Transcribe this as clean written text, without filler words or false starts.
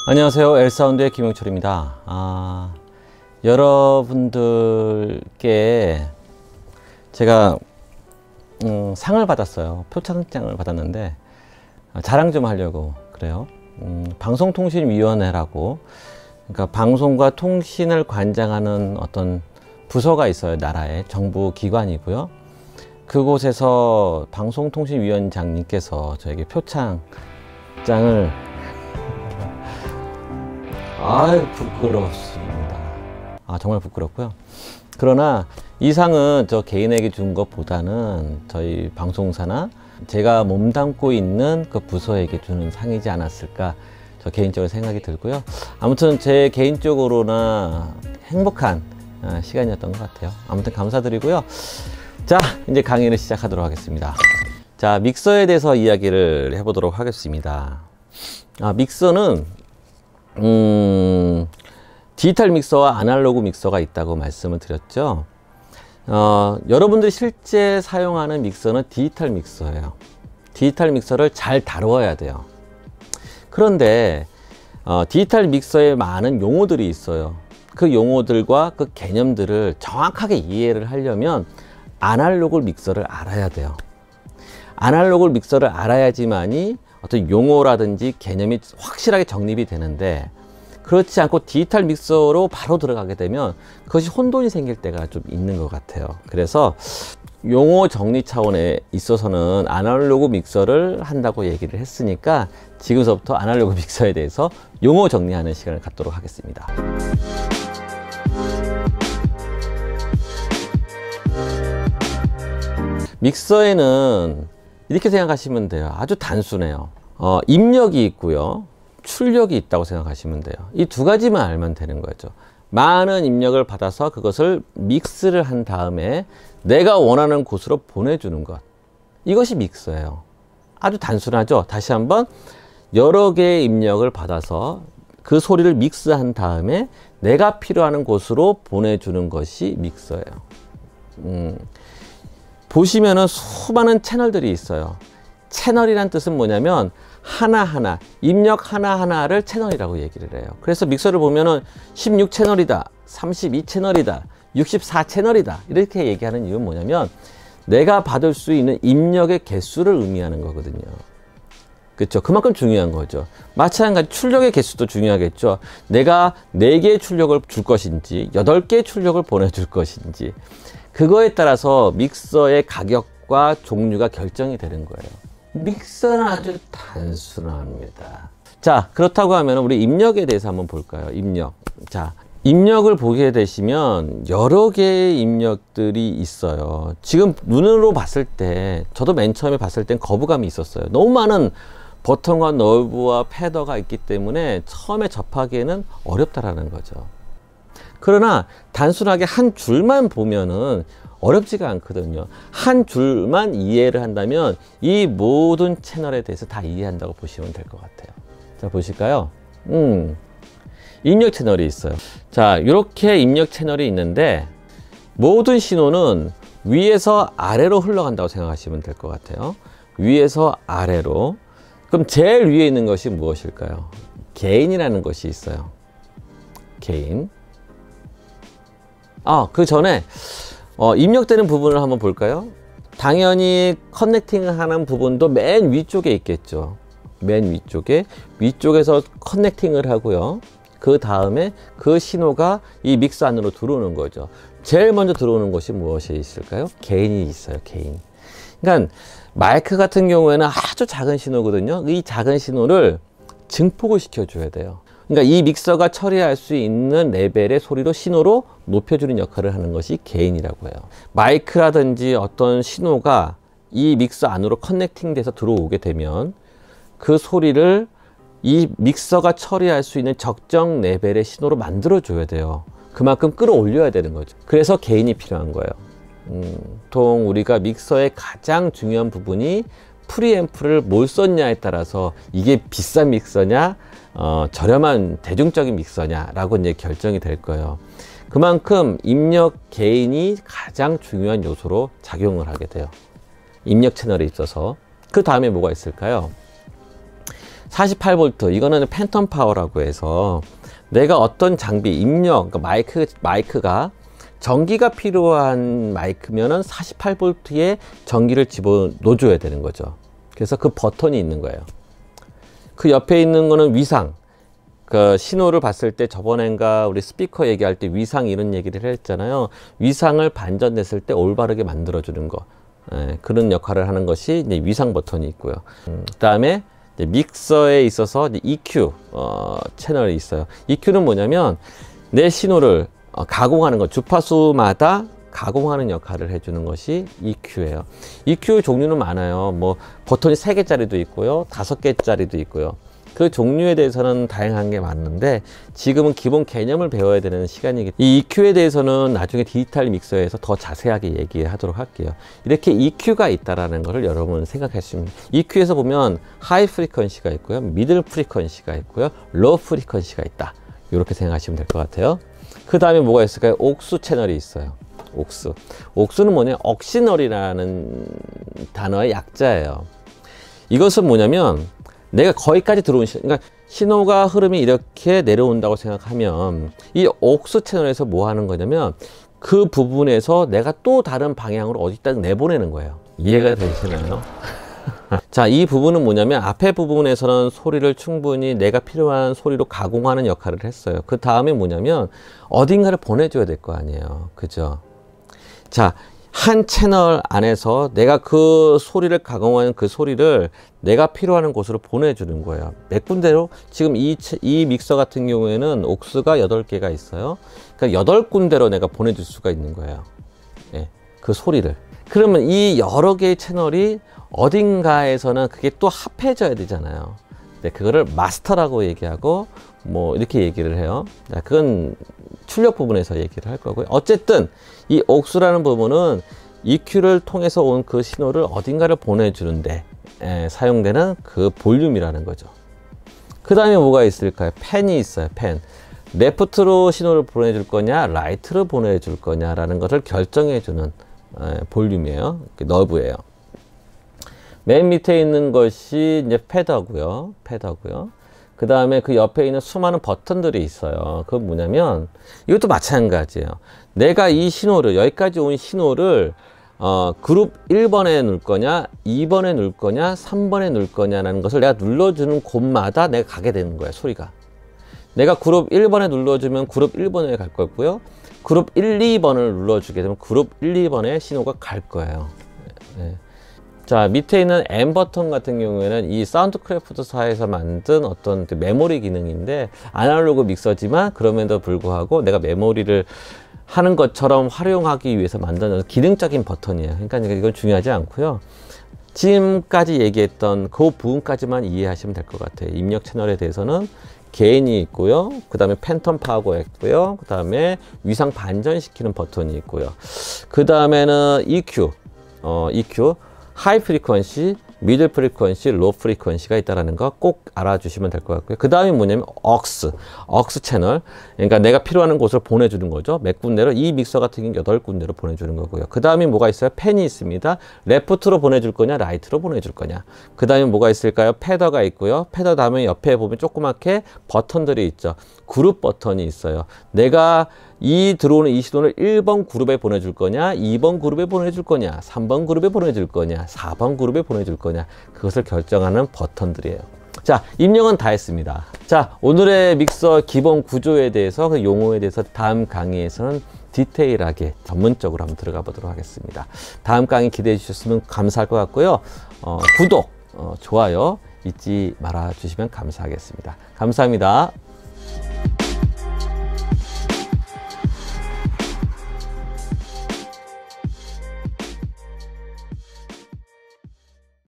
안녕하세요. 엘사운드의 김용철입니다. 여러분들께 제가 상을 받았어요. 표창장을 받았는데 자랑 좀 하려고 그래요. 방송통신위원회라고, 그러니까 방송과 통신을 관장하는 어떤 부서가 있어요. 나라에 정부 기관이고요. 그곳에서 방송통신위원장님께서 저에게 표창장을 부끄럽습니다. 정말 부끄럽고요. 그러나 이 상은 저 개인에게 준 것보다는 저희 방송사나 제가 몸담고 있는 그 부서에게 주는 상이지 않았을까, 저 개인적으로 생각이 들고요. 아무튼 제 개인적으로나 행복한 시간이었던 것 같아요. 아무튼 감사드리고요. 자, 이제 강의를 시작하도록 하겠습니다. 자, 믹서에 대해서 이야기를 해보도록 하겠습니다. 믹서는 디지털 믹서와 아날로그 믹서가 있다고 말씀을 드렸죠. 여러분들이 실제 사용하는 믹서는 디지털 믹서예요. 디지털 믹서를 잘 다루어야 돼요. 그런데 디지털 믹서에 많은 용어들이 있어요. 그 용어들과 그 개념들을 정확하게 이해를 하려면 아날로그 믹서를 알아야 돼요. 아날로그 믹서를 알아야지만이 어떤 용어라든지 개념이 확실하게 정립이 되는데, 그렇지 않고 디지털 믹서로 바로 들어가게 되면 그것이 혼돈이 생길 때가 좀 있는 것 같아요. 그래서 용어 정리 차원에 있어서는 아날로그 믹서를 한다고 얘기를 했으니까 지금서부터 아날로그 믹서에 대해서 용어 정리하는 시간을 갖도록 하겠습니다. 믹서에는 이렇게 생각하시면 돼요. 아주 단순해요. 입력이 있고요, 출력이 있다고 생각하시면 돼요. 이 두 가지만 알면 되는 거죠. 많은 입력을 받아서 그것을 믹스를 한 다음에 내가 원하는 곳으로 보내주는 것, 이것이 믹서예요. 아주 단순하죠. 다시 한번, 여러 개의 입력을 받아서 그 소리를 믹스한 다음에 내가 필요한 곳으로 보내주는 것이 믹서예요. 보시면은 수많은 채널들이 있어요. 채널이란 뜻은 뭐냐면 하나하나, 입력 하나하나를 채널이라고 얘기를 해요. 그래서 믹서를 보면은 16채널이다, 32채널이다, 64채널이다 이렇게 얘기하는 이유는 뭐냐면 내가 받을 수 있는 입력의 개수를 의미하는 거거든요. 그렇죠? 그만큼 중요한 거죠. 마찬가지 출력의 개수도 중요하겠죠. 내가 4개의 출력을 줄 것인지 8개의 출력을 보내줄 것인지, 그거에 따라서 믹서의 가격과 종류가 결정이 되는 거예요. 믹서는 아주 단순합니다. 자, 그렇다고 하면 우리 입력에 대해서 한번 볼까요? 입력. 자, 입력을 보게 되시면 여러 개의 입력들이 있어요. 지금 눈으로 봤을 때, 저도 맨 처음에 봤을 땐 거부감이 있었어요. 너무 많은 버튼과 너브와 패더가 있기 때문에 처음에 접하기에는 어렵다라는 거죠. 그러나 단순하게 한 줄만 보면은 어렵지가 않거든요. 한 줄만 이해를 한다면 이 모든 채널에 대해서 다 이해한다고 보시면 될 것 같아요. 자, 보실까요? 입력 채널이 있어요. 자, 이렇게 입력 채널이 있는데 모든 신호는 위에서 아래로 흘러간다고 생각하시면 될 것 같아요. 위에서 아래로. 그럼 제일 위에 있는 것이 무엇일까요? 게인이라는 것이 있어요. 게인. 그 전에 입력되는 부분을 한번 볼까요? 당연히 커넥팅을 하는 부분도 맨 위쪽에 있겠죠. 맨 위쪽에서 커넥팅을 하고요. 그 다음에 그 신호가 이 믹서 안으로 들어오는 거죠. 제일 먼저 들어오는 것이 무엇이 있을까요? 게인이 있어요. 게인. 그러니까 마이크 같은 경우에는 아주 작은 신호거든요. 이 작은 신호를 증폭을 시켜줘야 돼요. 그러니까 이 믹서가 처리할 수 있는 레벨의 소리로, 신호로 높여주는 역할을 하는 것이 게인이라고 해요. 마이크라든지 어떤 신호가 이 믹서 안으로 커넥팅 돼서 들어오게 되면 그 소리를 이 믹서가 처리할 수 있는 적정 레벨의 신호로 만들어줘야 돼요. 그만큼 끌어올려야 되는 거죠. 그래서 게인이 필요한 거예요. 보통 우리가 믹서의 가장 중요한 부분이 프리앰프를 뭘 썼냐에 따라서 이게 비싼 믹서냐, 저렴한 대중적인 믹서냐 라고 이제 결정이 될 거예요. 그만큼 입력 게인이 가장 중요한 요소로 작용을 하게 돼요. 입력 채널에 있어서. 그 다음에 뭐가 있을까요? 48V 이거는 팬텀 파워라고 해서 내가 어떤 장비 입력, 그러니까 마이크가 전기가 필요한 마이크면은 48V에 전기를 집어넣어줘야 되는 거죠. 그래서 그 버튼이 있는 거예요. 그 옆에 있는 거는 위상. 그 신호를 봤을 때 저번엔가 우리 스피커 얘기할 때 위상 이런 얘기를 했잖아요. 위상을 반전됐을 때 올바르게 만들어주는 거. 그런 역할을 하는 것이 이제 위상 버튼이 있고요. 그 다음에 믹서에 있어서 이제 EQ 채널이 있어요. EQ는 뭐냐면 내 신호를 가공하는 것, 주파수마다 가공하는 역할을 해주는 것이 EQ예요. EQ 종류는 많아요. 뭐 버튼이 3개짜리도 있고요, 5개짜리도 있고요. 그 종류에 대해서는 다양한 게 많은데 지금은 기본 개념을 배워야 되는 시간이기 때문에 이 EQ에 대해서는 나중에 디지털 믹서에서 더 자세하게 얘기하도록 할게요. 이렇게 EQ가 있다라는 것을 여러분 생각하시면 EQ에서 보면 하이 프리퀀시가 있고요, 미들 프리퀀시가 있고요, 로우 프리퀀시가 있다. 이렇게 생각하시면 될 것 같아요. 그 다음에 뭐가 있을까요? 옥수 채널이 있어요. 옥수. 옥수는 뭐냐? 억시널이라는 단어의 약자예요. 이것은 뭐냐면 내가 거기까지 들어온 그러니까 신호가 흐름이 이렇게 내려온다고 생각하면 이 옥수 채널에서 뭐 하는 거냐면 그 부분에서 내가 또 다른 방향으로 어디다 내보내는 거예요. 이해가 되시나요? 자, 이 부분은 뭐냐면 앞에 부분에서는 소리를 충분히 내가 필요한 소리로 가공하는 역할을 했어요. 그 다음에 뭐냐면 어딘가를 보내줘야 될 거 아니에요. 그죠? 자, 한 채널 안에서 내가 그 소리를 가공하는 그 소리를 내가 필요한 곳으로 보내주는 거예요. 몇 군데로? 지금 이 믹서 같은 경우에는 옥스가 8개가 있어요. 그러니까 8군데로 내가 보내줄 수가 있는 거예요. 예, 그 소리를. 그러면 이 여러 개의 채널이 어딘가에서는 그게 또 합해져야 되잖아요. 네, 그거를 마스터라고 얘기하고 뭐 이렇게 얘기를 해요. 자, 그건 출력 부분에서 얘기를 할 거고요. 어쨌든 이 옥수라는 부분은 EQ를 통해서 온 그 신호를 어딘가를 보내주는데 사용되는 그 볼륨이라는 거죠. 그 다음에 뭐가 있을까요? 펜이 있어요. 펜. 레프트로 신호를 보내줄 거냐, 라이트로 보내줄 거냐라는 것을 결정해주는 볼륨이에요. 너브예요. 맨 밑에 있는 것이 이제 패더고요. 그 다음에 그 옆에 있는 수많은 버튼들이 있어요. 그건 뭐냐면 이것도 마찬가지예요. 내가 이 신호를 여기까지 온 신호를 그룹 1번에 넣을 거냐, 2번에 넣을 거냐, 3번에 넣을 거냐라는 것을 내가 눌러주는 곳마다 내가 가게 되는 거예요. 소리가. 내가 그룹 1번에 눌러주면 그룹 1번에 갈 거고요. 그룹 1, 2번을 눌러주게 되면 그룹 1, 2번에 신호가 갈 거예요. 네. 자, 밑에 있는 M 버튼 같은 경우에는 이 사운드크래프트사에서 만든 어떤 그 메모리 기능인데 아날로그 믹서지만 그럼에도 불구하고 내가 메모리를 하는 것처럼 활용하기 위해서 만든 기능적인 버튼이에요. 그러니까 이건 중요하지 않고요. 지금까지 얘기했던 그 부분까지만 이해하시면 될 것 같아요. 입력 채널에 대해서는 게인이 있고요. 그 다음에 팬텀 파워가 있고요. 그 다음에 위상 반전시키는 버튼이 있고요. 그 다음에는 EQ, 하이 프리퀀시, 미들 프리퀀시, 로우 프리퀀시가 있다는 거 꼭 알아주시면 될 것 같고요. 그 다음에 뭐냐면 억스 채널. 그러니까 내가 필요한 곳으로 보내주는 거죠. 몇 군데로? 이 믹서 같은 경우는 8군데로 보내주는 거고요. 그 다음에 뭐가 있어요? 펜이 있습니다. 레프트로 보내줄 거냐, 라이트로 보내줄 거냐. 그 다음에 뭐가 있을까요? 패더가 있고요. 패더 다음에 옆에 보면 조그맣게 버튼들이 있죠. 그룹 버튼이 있어요. 내가 들어오는 이 신호를 1번 그룹에 보내줄 거냐, 2번 그룹에 보내줄 거냐, 3번 그룹에 보내줄 거냐, 4번 그룹에 보내줄 거냐, 그것을 결정하는 버튼들이에요. 자, 입력은 다 했습니다. 자, 오늘의 믹서 기본 구조에 대해서, 그 용어에 대해서 다음 강의에서는 디테일하게 전문적으로 한번 들어가 보도록 하겠습니다. 다음 강의 기대해 주셨으면 감사할 것 같고요. 구독, 좋아요 잊지 말아 주시면 감사하겠습니다. 감사합니다.